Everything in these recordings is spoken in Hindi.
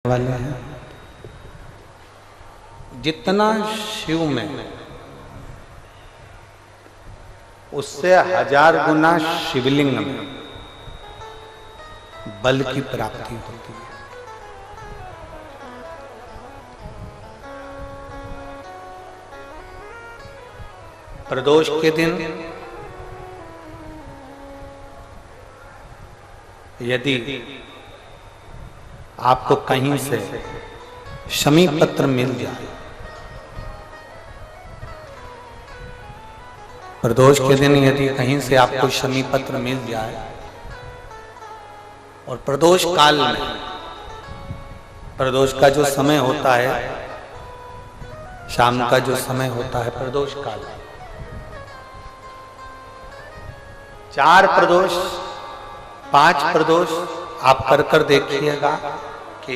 वाले हैं। जितना शिव में उससे 1000 गुना शिवलिंग में बल की प्राप्ति होती है। प्रदोष के दिन यदि आपको कहीं से शमी पत्र मिल जाए, प्रदोष के दिन यदि कहीं से आपको शमी पत्र मिल जाए और प्रदोष काल में, प्रदोष का जो समय होता है, शाम का जो समय होता है प्रदोष काल, 4 प्रदोष 5 प्रदोष आप कर देखिएगा कि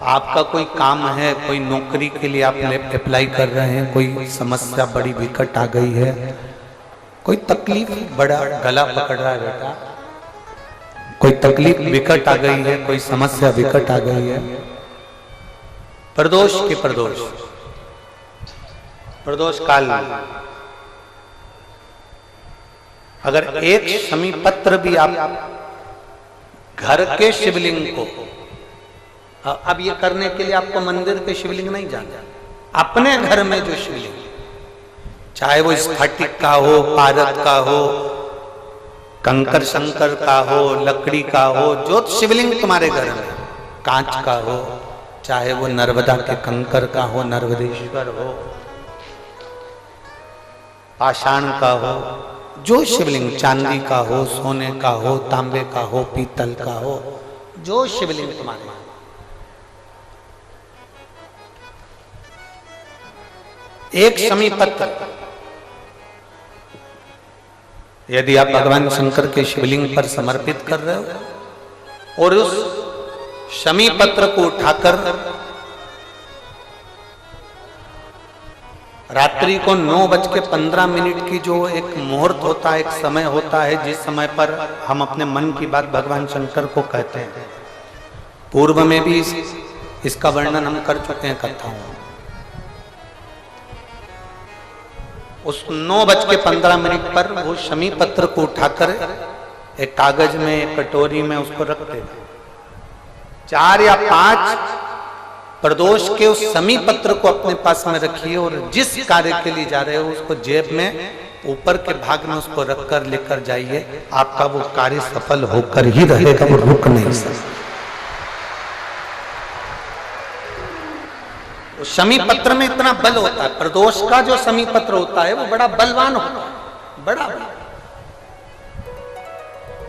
आपका कोई काम है, कोई नौकरी के लिए आप अप्लाई कर रहे हैं, कोई समस्या बड़ी विकट आ गई है, कोई तकलीफ, बड़ा गला पकड़ रहा है बेटा, कोई तकलीफ विकट आ गई है, कोई समस्या विकट आ गई है, प्रदोष के प्रदोष काल में अगर एक शमी पत्र भी आप घर के शिवलिंग को, अब ये करने के लिए आपको मंदिर के शिवलिंग नहीं जाना, अपने घर में जो शिवलिंग, चाहे वो स्फटिक का हो, पारद का हो, कंकर शंकर का हो, लकड़ी का हो, जो शिवलिंग तुम्हारे घर में, कांच का हो, चाहे वो नर्मदा के कंकर का हो, नर्मदेश्वर हो, पाषाण का हो, जो शिवलिंग चांदी का हो, सोने का हो, तांबे का हो, पीतल का हो, जो शिवलिंग तुम्हारे, एक शमी पत्र यदि आप भगवान शंकर के शिवलिंग पर समर्पित कर रहे हो और उस शमी पत्र को उठाकर रात्रि को 9:15 की जो एक मुहूर्त होता है, एक समय होता है, जिस समय पर हम अपने मन की बात भगवान शंकर को कहते हैं, पूर्व में भी इसका वर्णन हम कर चुके हैं कथाओं में। उस 9:15 पर वो शमी पत्र को उठाकर एक कागज में, एक कटोरी में उसको रख देना। 4 या 5 प्रदोष के उस शमी पत्र को अपने पास में रखिए और जिस कार्य के लिए जा रहे हो उसको जेब में ऊपर के भाग में उसको रखकर लेकर जाइए, आपका वो कार्य सफल होकर ही रहेगा, वो रुक नहीं सकता। शमी पत्र में इतना बल होता है, प्रदोष का जो शमी पत्र होता है वो बड़ा बलवान होता है, बड़ा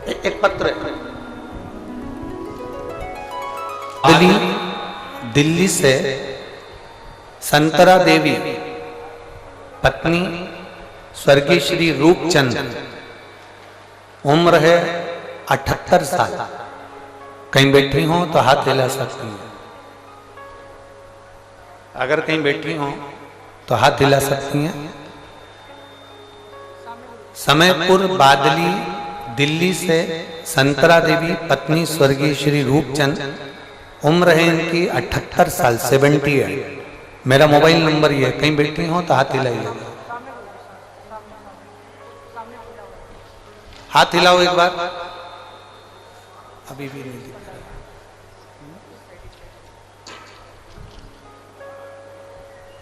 एक पत्र है। दिल्ली से संतरा देवी पत्नी स्वर्गीय श्री रूपचंद, उम्र है 78 साल, कहीं बैठी हो तो हाथ हिला सकती है, अगर कहीं बैठी हो तो हाथ हिला सकती हैं। समयपुर बादली दिल्ली से संतरा देवी पत्नी स्वर्गीय श्री रूपचंद, उम्र है इनकी 78 साल, 78। मेरा मोबाइल नंबर ये है, कहीं बैठी हो तो हाथ हिलाइए, हाथ हिलाओ एक बार, अभी भी नहीं दिख रहा।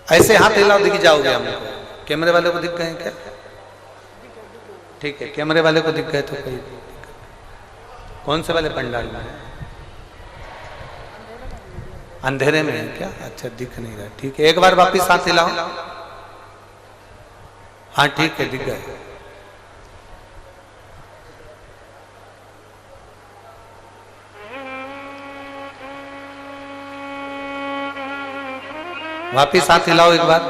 ऐसे हाथ हिलाओ, दिख जाओगे हमको। कैमरे वाले को दिख गए क्या? ठीक है, कैमरे वाले को दिख गए तो कोई, कौन से वाले पंडाल में है? अंधेरे में है क्या? अच्छा, दिख नहीं रहा, ठीक है, एक बार वापिस हाथ हिलाओ। हाँ ठीक है, दिख गए। वापिस हाथ हिलाओ एक बार।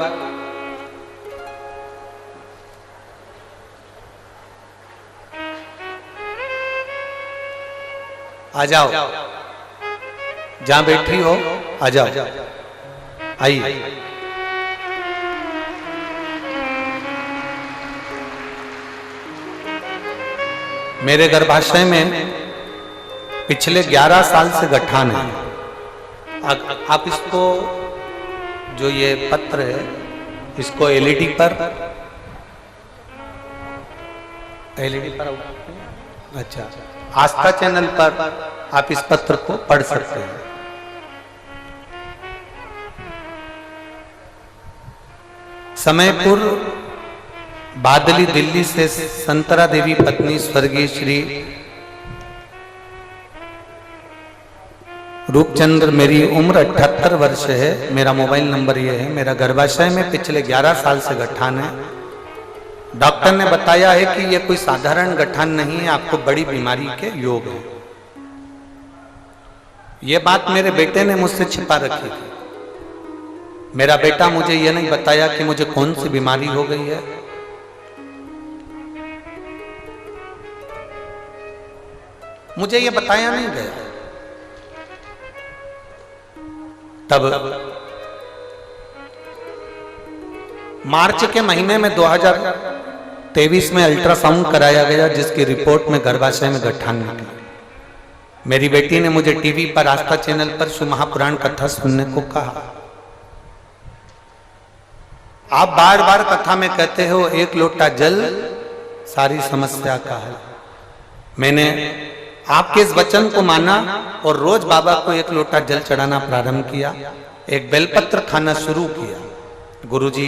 आ जाओ, जहां बैठी हो आ जाओ, आइए। मेरे गर्भाशय में पिछले 11 साल से गठान है, आप इसको जो ये पत्र है इसको एलईडी पर अच्छा आस्था चैनल पर आप इस पत्र को पढ़ सकते हैं। समयपुर बादली दिल्ली से संतरा देवी पत्नी स्वर्गीय श्री रूपचंद्र, मेरी उम्र 78 वर्ष है। मेरा मोबाइल नंबर ये है। मेरा गर्भाशय में पिछले 11 साल से गठान है। डॉक्टर ने बताया है कि यह कोई साधारण गठान नहीं है, आपको बड़ी बीमारी के योग है। यह बात मेरे बेटे ने मुझसे छिपा रखी थी। मेरा बेटा मुझे यह नहीं बताया कि मुझे कौन सी बीमारी हो गई है। मुझे यह बताया नहीं गया। तब मार्च के महीने में 2023 में अल्ट्रासाउंड कराया गया, जिसकी रिपोर्ट में गर्भाशय में गठान निकली। मेरी बेटी ने मुझे टीवी पर आस्था चैनल पर शिव महापुराण कथा सुनने को कहा। आप बार बार कथा में कहते हो एक लोटा जल सारी समस्या का हल। मैंने आपके इस वचन को माना और रोज बाबा को एक लोटा जल चढ़ाना प्रारंभ किया। एक बेलपत्र खाना शुरू किया। गुरुजी,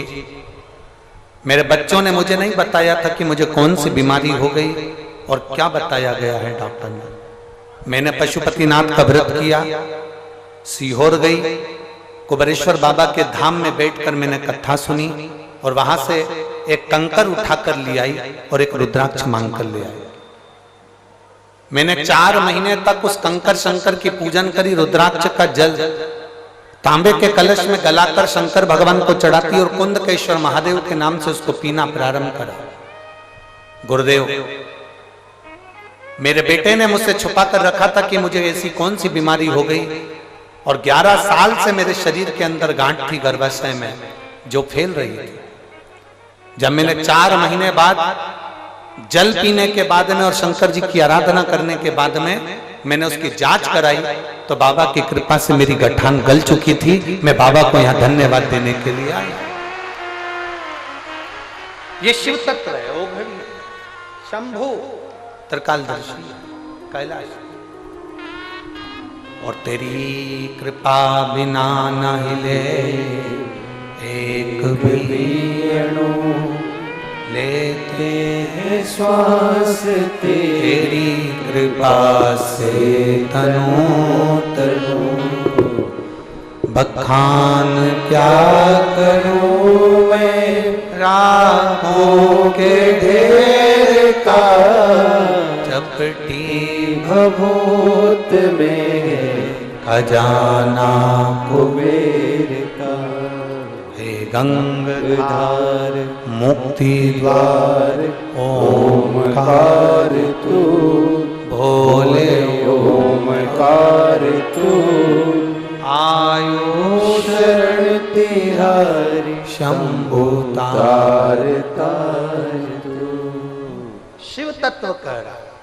मेरे बच्चों ने मुझे नहीं बताया था कि मुझे कौन सी बीमारी हो गई और क्या बताया गया है डॉक्टर ने। मैंने पशुपतिनाथ का व्रत किया, सीहोर गई, कुबेरेश्वर बाबा के धाम में बैठकर मैंने कथा सुनी और वहां से एक कंकर उठाकर ले आई और एक रुद्राक्ष मांग कर ले आई। मैंने 4 महीने तक उस कंकर शंकर की पूजन करी। रुद्राक्ष का जल तांबे के कलश में गलाकर शंकर भगवान को चढ़ाती और कुंदकेश्वर महादेव के नाम से उसको पीना प्रारंभ करा। गुरुदेव, मेरे बेटे ने मुझसे छुपा कर रखा था कि मुझे ऐसी कौन सी बीमारी हो गई और 11 साल से मेरे शरीर के अंदर गांठ थी गर्भाशय में जो फैल रही थी। जब मैंने 4 महीने बाद जल पीने के बाद में और शंकर जी की आराधना करने के बाद में मैंने उसकी जांच कराई तो बाबा की कृपा से मेरी गठान गल चुकी थी। मैं बाबा को यहां धन्यवाद देने के लिए आया। ये शिव तत्व है, ओ घड़ी शंभु त्रिकालदर्शी कैलाश। और तेरी कृपा बिना न हिले एक भी अणु, लेते हैं श्वास तेरी कृपा से तनु तनु। बखान क्या करूं मैं राहों के ढेर का, चपटी भभूत में खजाना कुबेर का। हे गंगाधार मुक्ति द्वार ओमकार तू, भोले ओमकार तू। आयु शरण तिहारी शंभु तार तार तू। शिव तत्व कह रहा